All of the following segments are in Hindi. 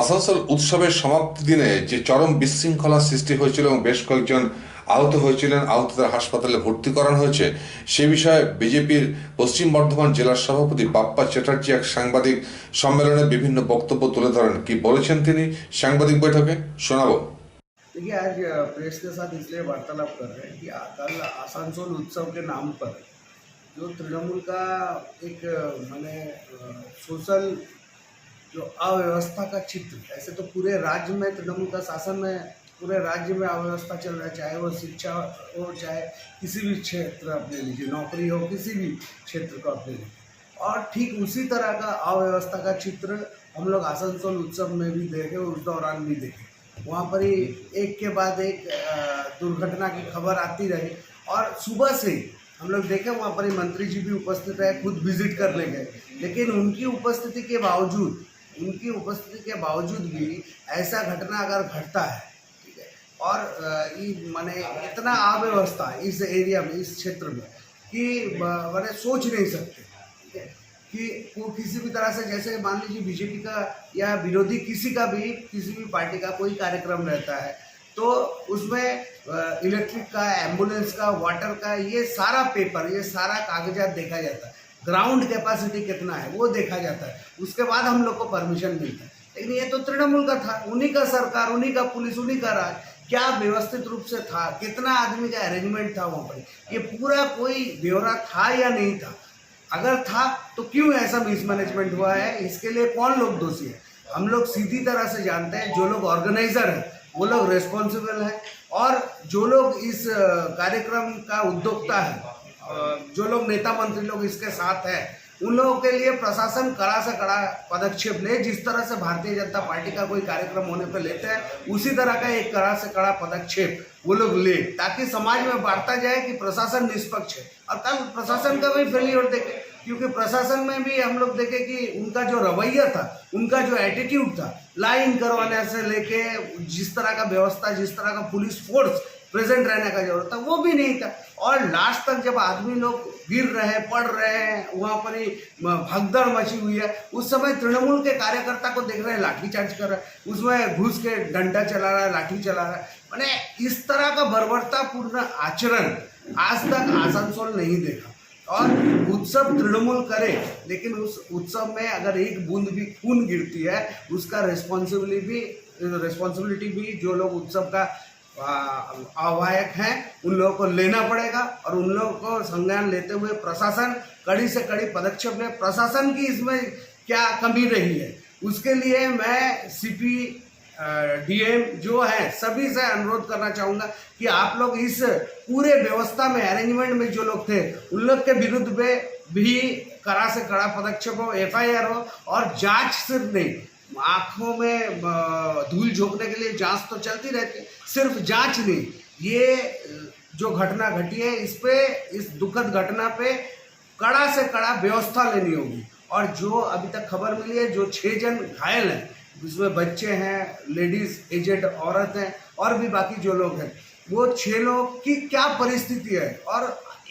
আসানসোল উৎসবের সমাপ্তি দিনে যে চরম বিশৃঙ্খলা সৃষ্টি হয়েছিল এবং বেশ কয়েকজন আহত হয়েছিলেন, আহতদের হাসপাতালে ভর্তি করানো হয়েছে, সে বিষয়ে বিজেপির পশ্চিম বর্ধমান জেলার সভাপতি বাপ্পা চ্যাটার্জি এক সাংবাদিক সম্মেলনে বিভিন্ন বক্তব্য তুলে ধরেন। কি বলেছেন তিনি সাংবাদিক বৈঠকে, শোনাবো। देखिए, आज प्रेस के साथ इसलिए वार्तालाप कर रहे हैं कि कल आसनसोल उत्सव के नाम पर जो तृणमूल का एक माने सोशल जो अव्यवस्था का चित्र, ऐसे तो पूरे राज्य में तृणमूल का शासन में पूरे राज्य में अव्यवस्था चल रहा है, चाहे वो शिक्षा हो, चाहे किसी भी क्षेत्र आप ले लीजिए, नौकरी हो, किसी भी क्षेत्र को आप ले लीजिए। और ठीक उसी तरह का अव्यवस्था का चित्र हम लोग आसनसोल उत्सव में भी देखे, उस दौरान भी देखे। वहाँ पर ही एक के बाद एक दुर्घटना की खबर आती रही और सुबह से ही हम लोग देखे वहाँ पर ही मंत्री जी भी उपस्थित रहे, खुद विजिट करने गए, लेकिन उनकी उपस्थिति के बावजूद भी ऐसा घटना अगर घटता है, ठीक है, और माने इतना अव्यवस्था इस एरिया में, इस क्षेत्र में कि मैंने सोच नहीं सकते, ठीक है, कि वो किसी भी तरह से, जैसे मान लीजिए बीजेपी का या विरोधी किसी भी पार्टी का कोई कार्यक्रम रहता है तो उसमें इलेक्ट्रिक का, एम्बुलेंस का, वाटर का, ये सारा पेपर, ये सारा कागजात देखा जाता है, ग्राउंड कैपेसिटी कितना है वो देखा जाता है, उसके बाद हम लोग को परमिशन मिलता है। लेकिन ये तो तृणमूल का था, उन्हीं का सरकार, उन्हीं का पुलिस, उन्हीं का राज, क्या व्यवस्थित रूप से था, कितना आदमी का अरेंजमेंट था वहाँ पर, ये पूरा कोई ब्यौरा था या नहीं था? अगर था तो क्यों ऐसा मिसमैनेजमेंट हुआ है? इसके लिए कौन लोग दोषी है? हम लोग सीधी तरह से जानते हैं, जो लोग ऑर्गेनाइजर हैं वो लोग रिस्पॉन्सिबल हैं, और जो लोग इस कार्यक्रम का उद्योक्ता है, जो लोग नेता मंत्री लोग इसके साथ हैं, उन लोगों के लिए प्रशासन कड़ा से कड़ा पदक्षेप ले। जिस तरह से भारतीय जनता पार्टी का कोई कार्यक्रम होने पर लेते हैं, उसी तरह का एक कड़ा से कड़ा पदक्षेप वो लोग ले, ताकि समाज में बांटता जाए कि प्रशासन निष्पक्ष है। और कल प्रशासन का भी फेलियर देखे, क्योंकि प्रशासन में भी हम लोग देखे कि उनका जो रवैया था, उनका जो एटीट्यूड था, लाइन करवाने से लेके जिस तरह का व्यवस्था, जिस तरह का पुलिस फोर्स प्रेजेंट रहने का जरूरत था, वो भी नहीं था। और लास्ट तक जब आदमी लोग गिर रहे हैं, पड़ रहे हैं, वहाँ पर ही भगदड़ मची हुई है, उस समय तृणमूल के कार्यकर्ता को देख रहे हैं लाठीचार्ज कर रहे हैं, उसमें घुस के डंडा चला रहा है, लाठी चला रहा है। मैंने इस तरह का बर्बरतापूर्ण आचरण आज तक आसनसोल नहीं देखा। और उत्सव तृणमूल करे, लेकिन उस उत्सव में अगर एक बूंद भी खून गिरती है, उसका रिस्पॉन्सिबिलिटी भी जो लोग उत्सव का आह्वायक हैं उन लोगों को लेना पड़ेगा। और उन लोगों को संज्ञान लेते हुए प्रशासन कड़ी से कड़ी पदक्षेप ले। प्रशासन की इसमें क्या कमी रही है, उसके लिए मैं सीपी डीएम जो है सभी से अनुरोध करना चाहूँगा कि आप लोग इस पूरे व्यवस्था में, अरेंजमेंट में जो लोग थे, उन लोग के विरुद्ध में भी कड़ा से कड़ा पदक्षेप हो, एफआईआर हो। और जांच सिर्फ नहीं, आँखों में धूल झोंकने के लिए जांच तो चलती रहती है, सिर्फ जांच नहीं, ये जो घटना घटी है इस दुखद घटना पे कड़ा से कड़ा व्यवस्था लेनी होगी। और जो अभी तक खबर मिली है, जो 6 जन घायल हैं, जिसमें बच्चे हैं, लेडीज, एजेड औरत हैं, और भी बाकी जो लोग हैं, वो 6 लोग की क्या परिस्थिति है और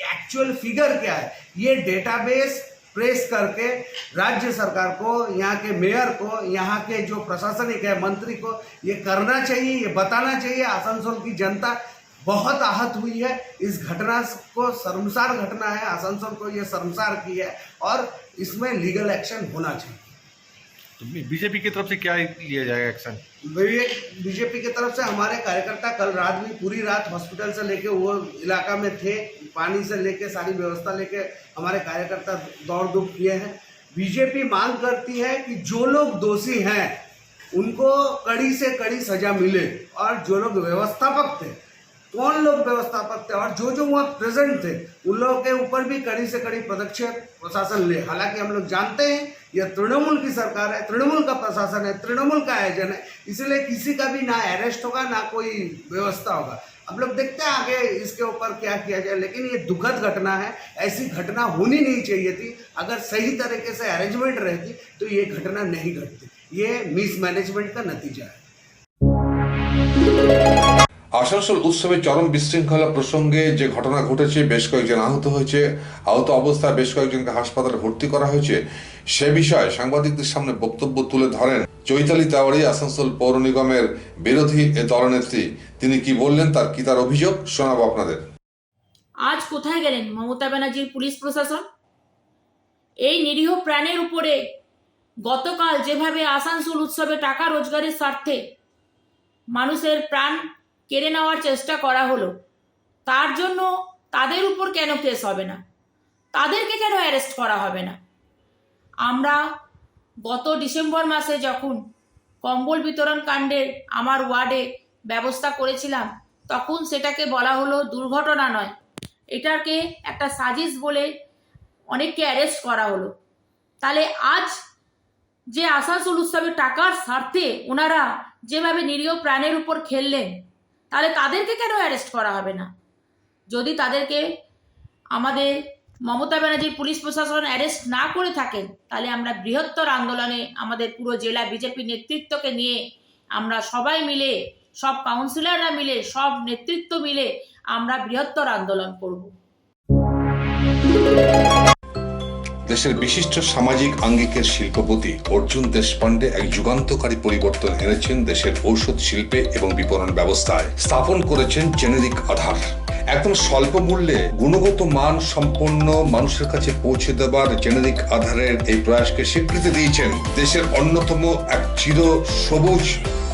एक्चुअल फिगर क्या है, ये डेटाबेस प्रेस करके राज्य सरकार को, यहाँ के मेयर को, यहाँ के जो प्रशासनिक है, मंत्री को ये करना चाहिए, ये बताना चाहिए। आसनसोल की जनता बहुत आहत हुई है, इस घटना को, शर्मसार घटना है, आसनसोल को ये शर्मसार की है, और इसमें लीगल एक्शन होना चाहिए। तो बीजेपी की तरफ से क्या लिया जाएगा एक्शन? बीजेपी की तरफ से हमारे कार्यकर्ता कल रात भी पूरी रात हॉस्पिटल से लेके वो इलाका में थे, पानी से लेके सारी व्यवस्था लेके हमारे कार्यकर्ता दौड़ धूप किए हैं। बीजेपी मांग करती है कि जो लोग दोषी हैं उनको कड़ी से कड़ी सजा मिले, और जो लोग व्यवस्थापक थे, कौन लोग व्यवस्थापक थे और जो वहाँ प्रेजेंट थे, उन लोगों के ऊपर भी कड़ी से कड़ी पदक्षेप प्रशासन ले। हालांकि हम लोग जानते हैं यह तृणमूल की सरकार है, तृणमूल का प्रशासन है, तृणमूल का आयोजन है, इसलिए किसी का भी ना अरेस्ट होगा, ना कोई व्यवस्था होगा। अब लोग देखते हैं आगे इसके ऊपर क्या किया जाए, लेकिन ये दुखद घटना है, ऐसी घटना होनी नहीं चाहिए थी। अगर सही तरीके से अरेंजमेंट रहती तो ये घटना नहीं घटती, ये मिसमैनेजमेंट का नतीजा है। আসানসোল উৎসবে চরম বিশৃঙ্খলা প্রসঙ্গে যে ঘটনা ঘটেছে, বেশ কয়েকজন আহত হয়েছে, আহত অবস্থায় বেশ কয়েকজনকে হাসপাতালে ভর্তি করা হয়েছে, সে বিষয়ে সাংবাদিকদের সামনে বক্তব্য তুলে ধরেন চৈতালি তেওয়ারি, আসানসোল পৌর নিগমের বিরোধী এ দলনেত্রী। তিনি কি বললেন, তার অভিযোগ শোনাবো আপনাদের। আজ কোথায় গেলেন মমতা ব্যানার্জির পুলিশ প্রশাসন? এই নিরীহ প্রাণের উপরে গতকাল যেভাবে আসানসোল উৎসবে টাকা রোজগারের স্বার্থে মানুষের প্রাণ কেড়ে নেওয়ার চেষ্টা করা হলো, তার জন্য তাদের উপর কেন কেস হবে না? তাদেরকে কেন অ্যারেস্ট করা হবে না? আমরা গত ডিসেম্বর মাসে যখন কম্বল বিতরণ কাণ্ডের আমার ওয়ার্ডে ব্যবস্থা করেছিলাম, তখন সেটাকে বলা হলো দুর্ঘটনা নয়, এটাকে একটা সাজিশ বলে অনেককে অ্যারেস্ট করা হলো। তাহলে আজ যে আসানসোল উৎসবে টাকার স্বার্থে ওনারা যেভাবে নিরীহ প্রাণের উপর খেললেন, তাহলে তাদেরকে কেন অ্যারেস্ট করা হবে না? যদি তাদেরকে আমাদের মমতা ব্যানার্জির পুলিশ প্রশাসন অ্যারেস্ট না করে থাকেন, তাহলে আমরা বৃহত্তর আন্দোলনে আমাদের পুরো জেলা বিজেপি নেতৃত্বকে নিয়ে আমরা সবাই মিলে, সব কাউন্সিলররা মিলে, সব নেতৃত্ব মিলে আমরা বৃহত্তর আন্দোলন করব। দেশের বিশিষ্ট সামাজিক আঙ্গিকের শিল্পপতি অর্জুন দেশপান্ডে এক যুগান্তকারী পরিবর্তন এনেছেন দেশের ঔষধ শিল্পে এবং বিপণন ব্যবস্থায়। স্থাপন করেছেন জেনেরিক আধার। একদম স্বল্প মূল্যে গুণগত মান সম্পন্ন মানুষের কাছে পৌঁছে দেবার জেনেরিক আধারের এই প্রয়াসকে স্বীকৃতি দিয়েছেন দেশের অন্যতম এক চির সবুজ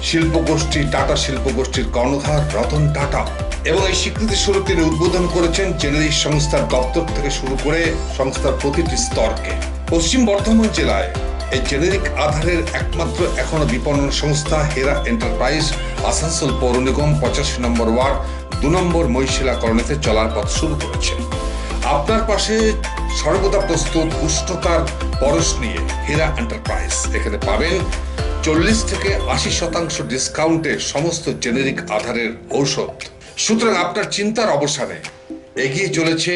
শিল্পগোষ্ঠী, টাটা শিল্পগোষ্ঠীর কর্ণধার রতন টাটা। এবং এই স্বীকৃতি স্বরূপ তিনি উদ্বোধন করেছেন জেনেরিক সংস্থার দপ্তর থেকে শুরু করে সংস্থার প্রতিটি স্তরকে। পশ্চিম বর্ধমান জেলায় এই জেনেরিক আধারের একমাত্র এখনো বিপণন সংস্থা হেরা এন্টারপ্রাইজ আসানসোল পৌর নিগম 85 নম্বর ওয়ার্ড 2 নম্বর মহিশিলা কলোনিতে চলার পথ শুরু করেছে। আপনার পাশে সর্বদা প্রস্তুত উষ্ণতার পরশ নিয়ে হেরা এন্টারপ্রাইজ। এখানে পাবেন 40 থেকে 80% ডিসকাউন্টে সমস্ত জেনেরিক আধারের ঔষধ। সুতরাং আপনার চিন্তার অবসানে এগিয়ে চলেছে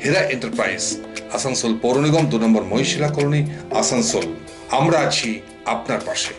হেরা এন্টারপ্রাইজ, আসানসোল পৌর নিগম 2 নম্বর মহিশিলা কলোনি, আসানসোল। আমরা আছি আপনার পাশে।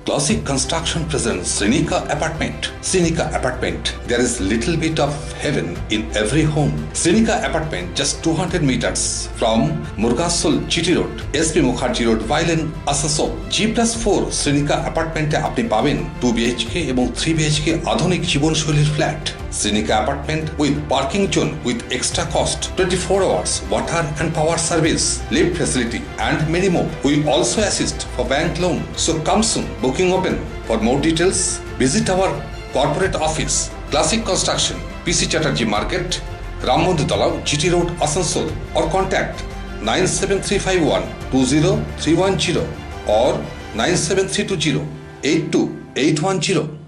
Classic Construction presents Srinika Apartment. Srinika Apartment. There is little bit of heaven in every home. Srinika Apartment, just 200 meters from Murgasol GT Road, SP Mukherjee Road, Violin, Asansol. G+4 Srinika Apartment এ আপনি পাবেন 2 BHK এবং 3 BHK আধুনিক জীবনশৈলীর flat. Srinika Apartment with parking zone with extra cost, 24 hours water and power service, lift facility and many more. We also assist for bank loan. So come soon. Booking open. For more details, visit our corporate office, Classic Construction, PC Chatterjee Market, Ram Mandir Talab, GT Road, Asansol, or contact 97351 20310 or 97320 82810.